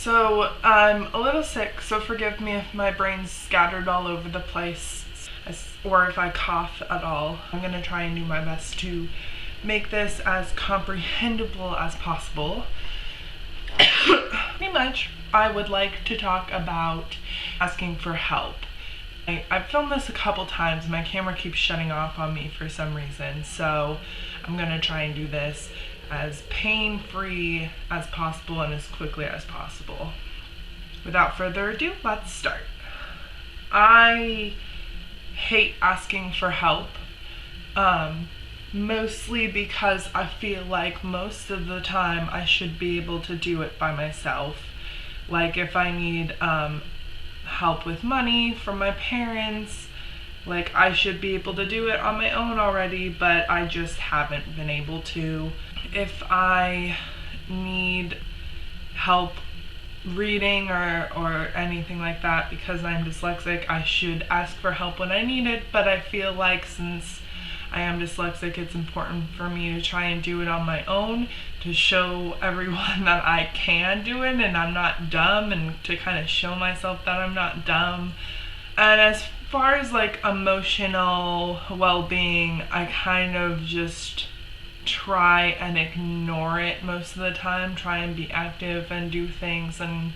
So I'm a little sick, so forgive me if my brain's scattered all over the place or if I cough at all. I'm going to try and do my best to make this as comprehensible as possible. Pretty much, I would like to talk about asking for help. I've filmed this a couple times. My camera keeps shutting off on me for some reason, so I'm going to try and do this as pain-free as possible and as quickly as possible. Without further ado, let's start. I hate asking for help, mostly because I feel like most of the time I should be able to do it by myself. Like if I need help with money from my parents, like I should be able to do it on my own already, but I just haven't been able to. If I need help reading or anything like that because I'm dyslexic, I should ask for help when I need it, but I feel like since I am dyslexic, it's important for me to try and do it on my own to show everyone that I can do it and I'm not dumb, and to kind of show myself that I'm not dumb. And as far as like emotional well-being, I kind of just try and ignore it most of the time, try and be active and do things, and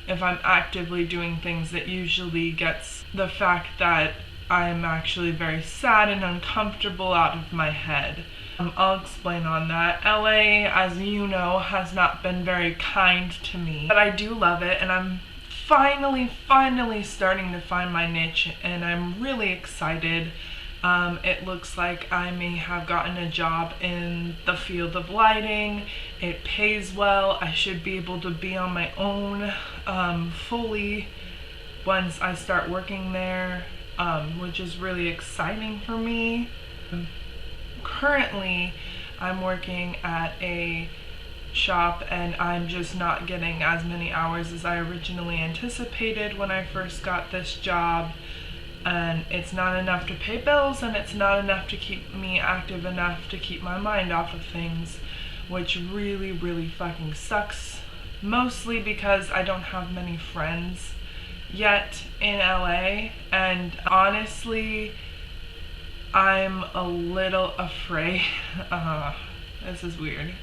if I'm actively doing things, it usually gets the fact that I'm actually very sad and uncomfortable out of my head. I'll explain on that. LA, as you know, has not been very kind to me, but I do love it, and I'm finally starting to find my niche, and I'm really excited. It looks like I may have gotten a job in the field of lighting. It pays well. I should be able to be on my own fully once I start working there, which is really exciting for me. Currently, I'm working at a shop and I'm just not getting as many hours as I originally anticipated when I first got this job. And it's not enough to pay bills, and it's not enough to keep me active enough to keep my mind off of things, which really fucking sucks. Mostly because I don't have many friends yet in LA, and honestly, I'm a little afraid. This is weird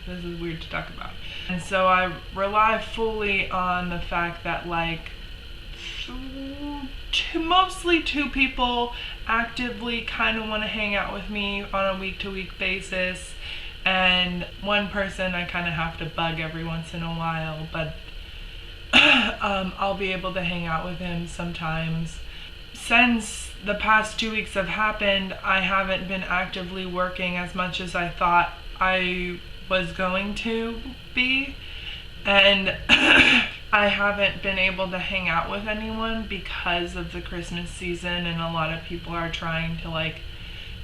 to talk about. And so I rely fully on the fact that like mostly two people actively kind of want to hang out with me on a week-to-week basis, and one person I kind of have to bug every once in a while, but I'll be able to hang out with him sometimes. Since the past 2 weeks have happened, I haven't been actively working as much as I thought I was going to be, and I haven't been able to hang out with anyone because of the Christmas season, and a lot of people are trying to like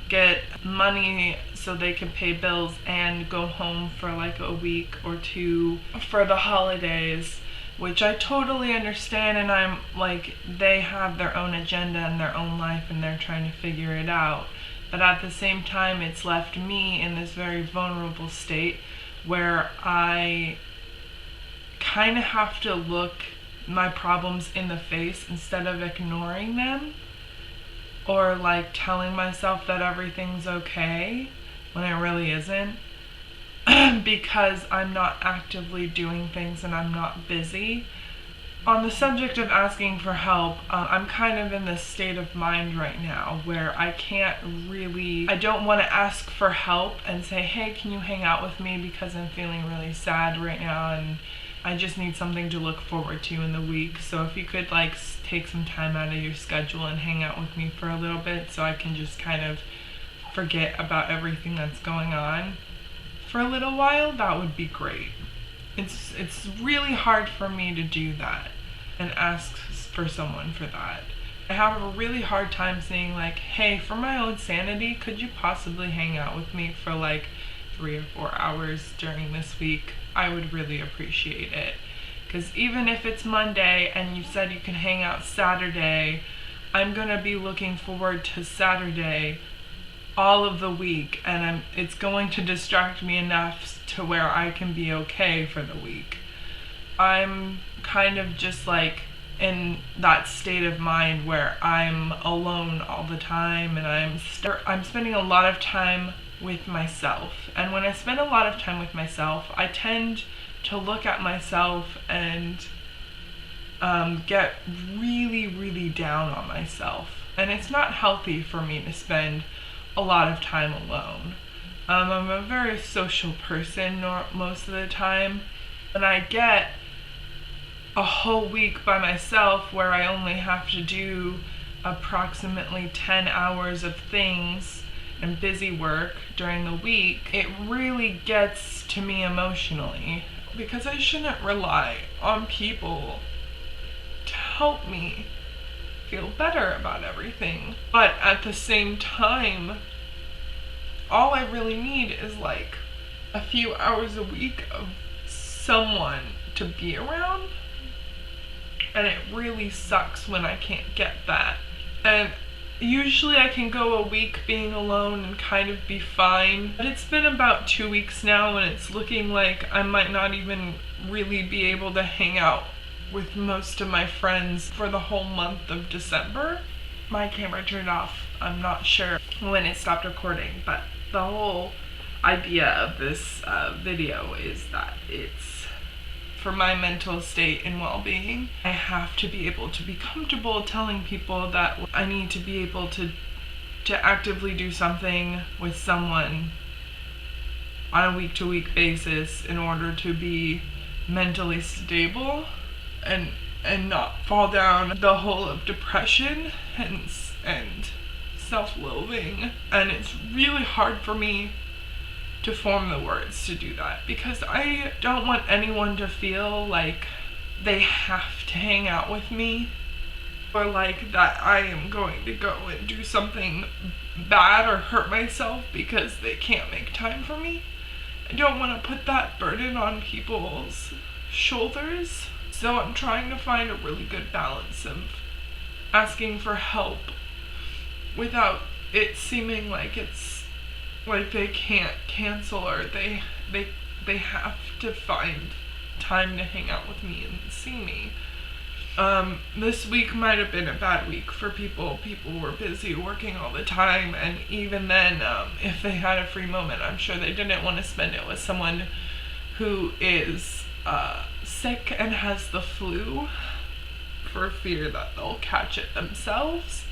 get money so they can pay bills and go home for like a week or two for the holidays, which I totally understand, and I'm like, they have their own agenda and their own life and they're trying to figure it out. But at the same time, it's left me in this very vulnerable state where I kind of have to look my problems in the face instead of ignoring them, or like telling myself that everything's okay when it really isn't, because I'm not actively doing things and I'm not busy. On the subject of asking for help, I'm kind of in this state of mind right now where I don't want to ask for help and say, hey, can you hang out with me because I'm feeling really sad right now and I just need something to look forward to in the week. So if you could like take some time out of your schedule and hang out with me for a little bit so I can just kind of forget about everything that's going on for a little while, that would be great. It's really hard for me to do that and ask for someone for that. I have a really hard time saying like, hey, for my own sanity, could you possibly hang out with me for like 3 or 4 hours during this week? I would really appreciate it. Because even if it's Monday and you said you can hang out Saturday, I'm gonna be looking forward to Saturday all of the week, and it's going to distract me enough to where I can be okay for the week. I'm kind of just like in that state of mind where I'm alone all the time, and I'm spending a lot of time with myself. And when I spend a lot of time with myself, I tend to look at myself and get really, really down on myself. And it's not healthy for me to spend a lot of time alone. I'm a very social person most of the time. When I get a whole week by myself where I only have to do approximately 10 hours of things and busy work during the week, it really gets to me emotionally, because I shouldn't rely on people to help me feel better about everything. But at the same time, all I really need is like a few hours a week of someone to be around. And it really sucks when I can't get that. And usually I can go a week being alone and kind of be fine. But it's been about 2 weeks now, and it's looking like I might not even really be able to hang out with most of my friends for the whole month of December. My camera turned off. I'm not sure when it stopped recording, but the whole idea of this video is that it's for my mental state and well-being. I have to be able to be comfortable telling people that I need to be able to actively do something with someone on a week-to-week basis in order to be mentally stable and not fall down the hole of depression and self-loathing. And it's really hard for me to form the words to do that, because I don't want anyone to feel like they have to hang out with me, or like that I am going to go and do something bad or hurt myself because they can't make time for me. I don't want to put that burden on people's shoulders. So I'm trying to find a really good balance of asking for help without it seeming like it's like they can't cancel, or they have to find time to hang out with me and see me. This week might have been a bad week for people. People were busy working all the time, and even then, if they had a free moment, I'm sure they didn't want to spend it with someone who is sick and has the flu, for fear that they'll catch it themselves,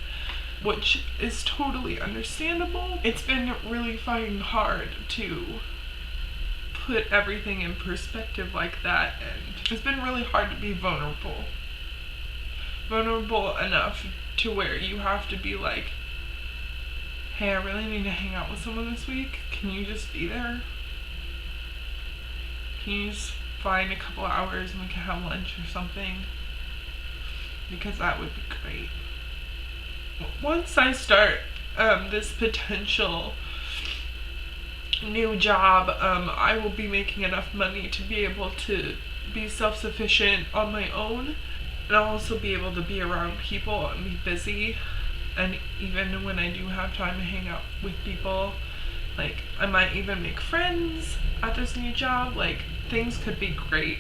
which is totally understandable. It's been really fucking hard to put everything in perspective like that, and it's been really hard to be vulnerable enough to where you have to be like, hey, I really need to hang out with someone this week. Can you just be there? Can you just find a couple hours and we can have lunch or something? Because that would be great. Once I start this potential new job, I will be making enough money to be able to be self-sufficient on my own, and I'll also be able to be around people and be busy. And even when I do have time to hang out with people, like, I might even make friends at this new job. Like, things could be great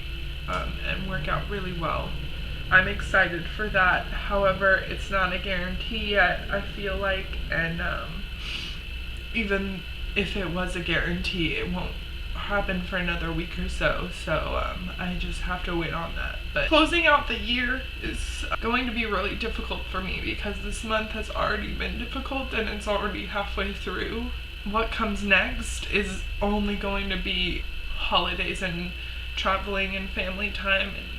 and work out really well. I'm excited for that. However, it's not a guarantee yet, I feel like, and even if it was a guarantee, it won't happen for another week or so, I just have to wait on that. But closing out the year is going to be really difficult for me, because this month has already been difficult and it's already halfway through. What comes next is only going to be holidays and traveling and family time, and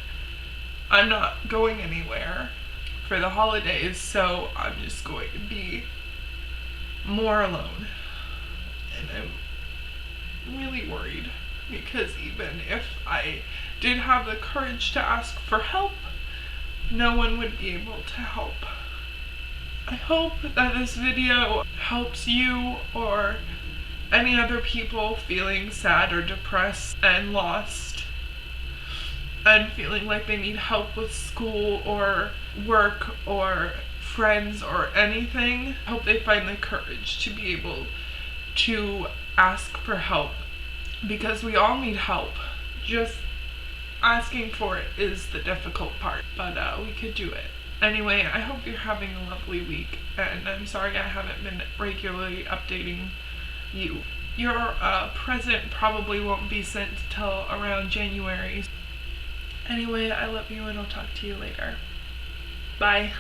I'm not going anywhere for the holidays, so I'm just going to be more alone. And I'm really worried, because even if I did have the courage to ask for help, no one would be able to help. I hope that this video helps you or any other people feeling sad or depressed and lost and feeling like they need help with school or work or friends or anything. I hope they find the courage to be able to ask for help, because we all need help. Just asking for it is the difficult part, but we could do it. Anyway, I hope you're having a lovely week, and I'm sorry I haven't been regularly updating you. Your present probably won't be sent till around January. Anyway, I love you and I'll talk to you later. Bye.